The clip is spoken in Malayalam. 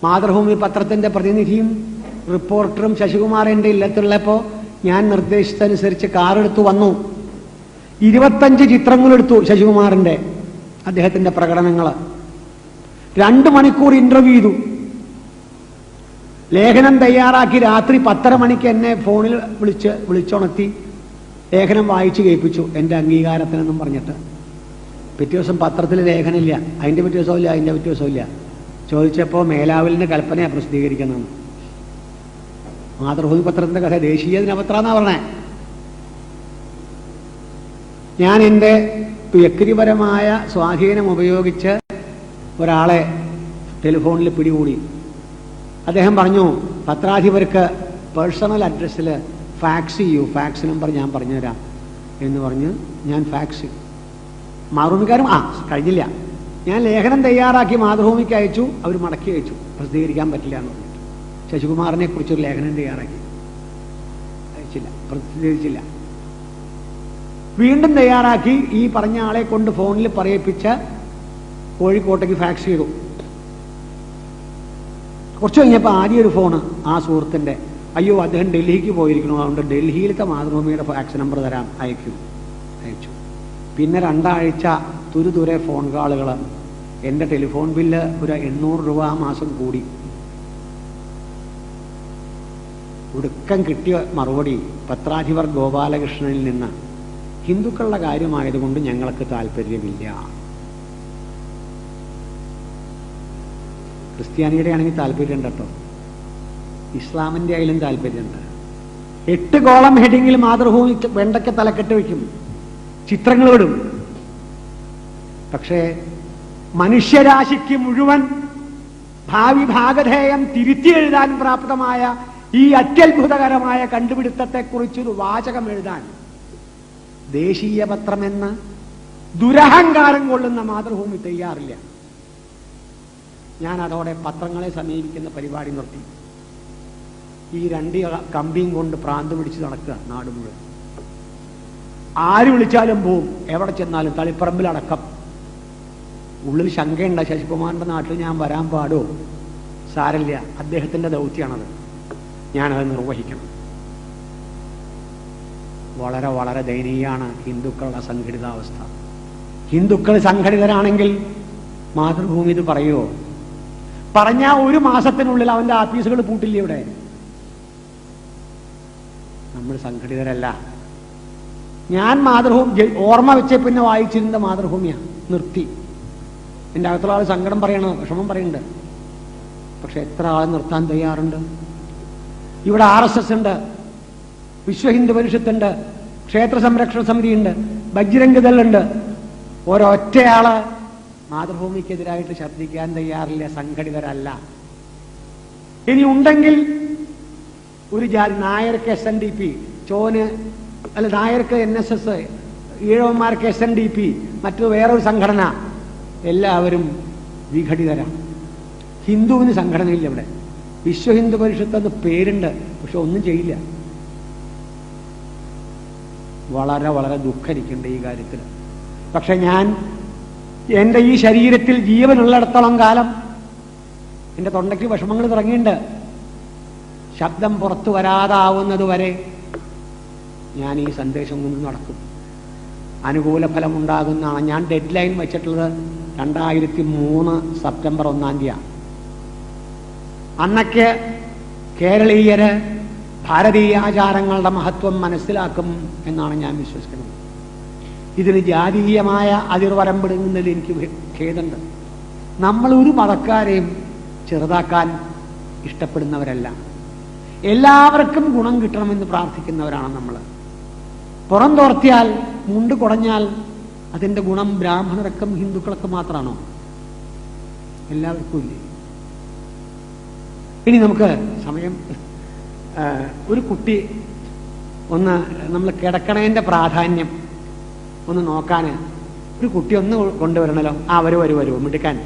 മാതൃഭൂമി പത്രത്തിന്റെ പ്രതിനിധിയും റിപ്പോർട്ടറും ശശികുമാർ എൻ്റെ ഇല്ലത്തുള്ളപ്പോൾ ഞാൻ നിർദ്ദേശിച്ചതനുസരിച്ച് കാറെടുത്തു വന്നു. 25 ചിത്രങ്ങളെടുത്തു ശശികുമാറിന്റെ, അദ്ദേഹത്തിന്റെ പ്രകടനങ്ങൾ. 2 മണിക്കൂർ ഇന്റർവ്യൂ ചെയ്തു. ലേഖനം തയ്യാറാക്കി രാത്രി 10:30 മണിക്ക് എന്നെ ഫോണിൽ വിളിച്ചുണർത്തി ലേഖനം വായിച്ചു കേൾപ്പിച്ചു, എൻ്റെ അംഗീകാരത്തിനെന്നും പറഞ്ഞിട്ട്. പിറ്റേ ദിവസം പത്രത്തിൽ ലേഖനമില്ല, അതിൻ്റെ പിറ്റേ ദിവസവും ഇല്ല, അതിൻ്റെ പിറ്റേ ദിവസവും ഇല്ല. ചോദിച്ചപ്പോൾ മേലാവിലിൻ്റെ കൽപ്പനയാണ് പ്രസിദ്ധീകരിക്കുന്നതെന്ന്. മാതൃഭൂമി പത്രത്തിൻ്റെ കഥ ദേശീയ ദിനപത്രമെന്നാണ് പറഞ്ഞേ. ഞാൻ എൻ്റെ വ്യക്തിപരമായ സ്വാധീനം ഉപയോഗിച്ച് ഒരാളെ ടെലിഫോണിൽ പിടികൂടി. അദ്ദേഹം പറഞ്ഞു, പത്രാധിപർക്ക് പേഴ്സണൽ അഡ്രസ്സിൽ ഫാക്സ് ചെയ്യൂ, ഫാക്സ് നമ്പർ ഞാൻ പറഞ്ഞുതരാം എന്ന് പറഞ്ഞ് ഞാൻ ഫാക്സ്. മാതൃഭൂമിക്കാരും കഴിഞ്ഞില്ല. ഞാൻ ലേഖനം തയ്യാറാക്കി മാതൃഭൂമിക്ക് അയച്ചു, അവർ മടക്കി അയച്ചു, പ്രസിദ്ധീകരിക്കാൻ പറ്റില്ല എന്ന് പറഞ്ഞിട്ട്. ശശികുമാറിനെ കുറിച്ചൊരു ലേഖനം തയ്യാറാക്കി, അയച്ചില്ല, പ്രസിദ്ധീകരിച്ചില്ല. വീണ്ടും തയ്യാറാക്കി ഈ പറഞ്ഞ ആളെ കൊണ്ട് ഫോണിൽ പറയിപ്പിച്ച് കോഴിക്കോട്ടേക്ക് ഫാക്സ് ചെയ്തു. കുറച്ച് കഴിഞ്ഞപ്പോൾ ആദ്യം ഒരു ഫോണ് ആ സുഹൃത്തിൻ്റെ, അയ്യോ അദ്ദേഹം ഡൽഹിക്ക് പോയിരിക്കണോ, അതുകൊണ്ട് ഡൽഹിയിലത്തെ മാതൃഭൂമിയുടെ ഫാക്സ് നമ്പർ തരാം, അയച്ചു. പിന്നെ 2 ആഴ്ച തുരുതുരെ ഫോൺ കോളുകൾ. എൻ്റെ ടെലിഫോൺ ബില്ല് ഒരു 800 രൂപ ആ മാസം കൂടി. ഒടുക്കം കിട്ടിയ മറുപടി പത്രാധിപർ ഗോപാലകൃഷ്ണനിൽ നിന്ന്, ഹിന്ദുക്കളുടെ കാര്യമായതുകൊണ്ട് ഞങ്ങൾക്ക് താല്പര്യമില്ല. ക്രിസ്ത്യാനിയുടെ ആണെങ്കിൽ താല്പര്യമുണ്ട് കേട്ടോ, ഇസ്ലാമിൻ്റെ ആയാലും താല്പര്യമുണ്ട്. 8 കോളം ഹെഡിങ്ങിൽ മാതൃഭൂമി വെണ്ടയ്ക്ക് തലക്കെട്ട് വയ്ക്കും, ചിത്രങ്ങൾ വിടും. പക്ഷേ മനുഷ്യരാശിക്ക് മുഴുവൻ ഭാവി ഭാഗധേയം തിരുത്തി എഴുതാൻ പ്രാപ്തമായ ഈ അത്യത്ഭുതകരമായ കണ്ടുപിടുത്തത്തെക്കുറിച്ചൊരു വാചകം എഴുതാൻ ദേശീയ പത്രമെന്ന് ദുരഹങ്കാരം കൊള്ളുന്ന മാതൃഭൂമി തയ്യാറില്ല. ഞാൻ അതോടെ പത്രങ്ങളെ സമീപിക്കുന്ന പരിപാടി നിർത്തി. ഈ 2 കമ്പിയും കൊണ്ട് പ്രാന്ത് പിടിച്ച് നടക്കുക നാട് മുഴുവൻ. ആര് വിളിച്ചാലും പോവും, എവിടെ ചെന്നാലും, തളിപ്പറമ്പിലടക്കം. ഉള്ളിൽ ശങ്കയുണ്ട്, ശശികുമാറിന്റെ നാട്ടിൽ ഞാൻ വരാൻ പാടോ? സാരമില്ല, അദ്ദേഹത്തിന്റെ ദൗത്യമാണത്, ഞാനത് നിർവഹിക്കണം. വളരെ വളരെ ദയനീയമാണ് ഹിന്ദുക്കളുടെ സംഘടിതാവസ്ഥ. ഹിന്ദുക്കൾ സംഘടിതരാണെങ്കിൽ മാതൃഭൂമി ഇത് പറയുമോ? പറഞ്ഞാൽ 1 മാസത്തിനുള്ളിൽ അവന്റെ ആഫീസുകൾ പൂട്ടില്ലേ ഇവിടെ? നമ്മൾ സംഘടിതരല്ല. ഞാൻ മാതൃഭൂമി ഓർമ്മ വെച്ച പിന്നെ വായിച്ചിരുന്ന മാതൃഭൂമിയാണ്, നിർത്തി. എൻ്റെ അകത്തുള്ള ആൾ സങ്കടം പറയണോ, വിഷമം പറയുന്നുണ്ട്. പക്ഷെ എത്ര ആൾ നിർത്താൻ തയ്യാറുണ്ട്? ഇവിടെ RSS ഉണ്ട്, വിശ്വ ഹിന്ദു പരിഷത്തുണ്ട്, ക്ഷേത്ര സംരക്ഷണ സമിതിയുണ്ട്, ബജ്രംഗ് ദളുണ്ട്. ഒരൊറ്റയാള് മാതൃഭൂമിക്കെതിരായിട്ട് ശബ്ദിക്കാൻ തയ്യാറില്ല, സംഘടിതരല്ല. ഇനി ഉണ്ടെങ്കിൽ ഒരു ജാതി, നായർക്ക് SNDP, ചോന് അല്ല നായർക്ക് NSS, ഈഴവന്മാർക്ക് SNDP, മറ്റു വേറൊരു സംഘടന, എല്ലാവരും വിഘടിതരാണ്. ഹിന്ദുവിന് സംഘടനയില്ല ഇവിടെ. വിശ്വ ഹിന്ദു പരിഷത്ത് എന്ന് പേരുണ്ട്, പക്ഷെ ഒന്നും ചെയ്യില്ല. വളരെ വളരെ ദുഃഖിക്കുന്നുണ്ട് ഈ കാര്യത്തിൽ. പക്ഷെ ഞാൻ എൻ്റെ ഈ ശരീരത്തിൽ ജീവനുള്ളിടത്തോളം കാലം എൻ്റെ തൊണ്ടയ്ക്ക് വിഷമങ്ങൾ തുടങ്ങിയിട്ടുണ്ട്. ശബ്ദം പുറത്തു വരാതാവുന്നത് വരെ ഞാൻ ഈ സന്ദേശം കൊണ്ട് നടക്കും. അനുകൂല ഫലം ഉണ്ടാകുന്നതാണ്. ഞാൻ ഡെഡ് ലൈൻ വെച്ചിട്ടുള്ളത് 2003 സെപ്റ്റംബർ 1-ാം തീയതി. അന്നൊക്കെ കേരളീയര് ഭാരതീയ ആചാരങ്ങളുടെ മഹത്വം മനസ്സിലാക്കും എന്നാണ് ഞാൻ വിശ്വസിക്കുന്നത്. ഇതിന് ജാതീയമായ അതിർവരമ്പിടുന്നതിൽ എനിക്ക് ഖേദമുണ്ട്. നമ്മൾ ഒരു മതക്കാരെയും ചെറുതാക്കാൻ ഇഷ്ടപ്പെടുന്നവരല്ല. എല്ലാവർക്കും ഗുണം കിട്ടണമെന്ന് പ്രാർത്ഥിക്കുന്നവരാണ് നമ്മൾ. പുറം തോർത്തിയാൽ, മുണ്ട് കുടഞ്ഞാൽ അതിൻ്റെ ഗുണം ബ്രാഹ്മണർക്കും ഹിന്ദുക്കൾക്കും മാത്രമാണോ? എല്ലാവർക്കും ഇല്ലേ? ഇനി നമുക്ക് സമയം, ഒരു കുട്ടി ഒന്ന് നമ്മൾ കിടക്കണേൻ്റെ പ്രാധാന്യം ഒന്ന് നോക്കാൻ ഒരു കുട്ടി ഒന്ന് കൊണ്ടുവരണല്ലോ. വരൂ മിടുക്കാൻ.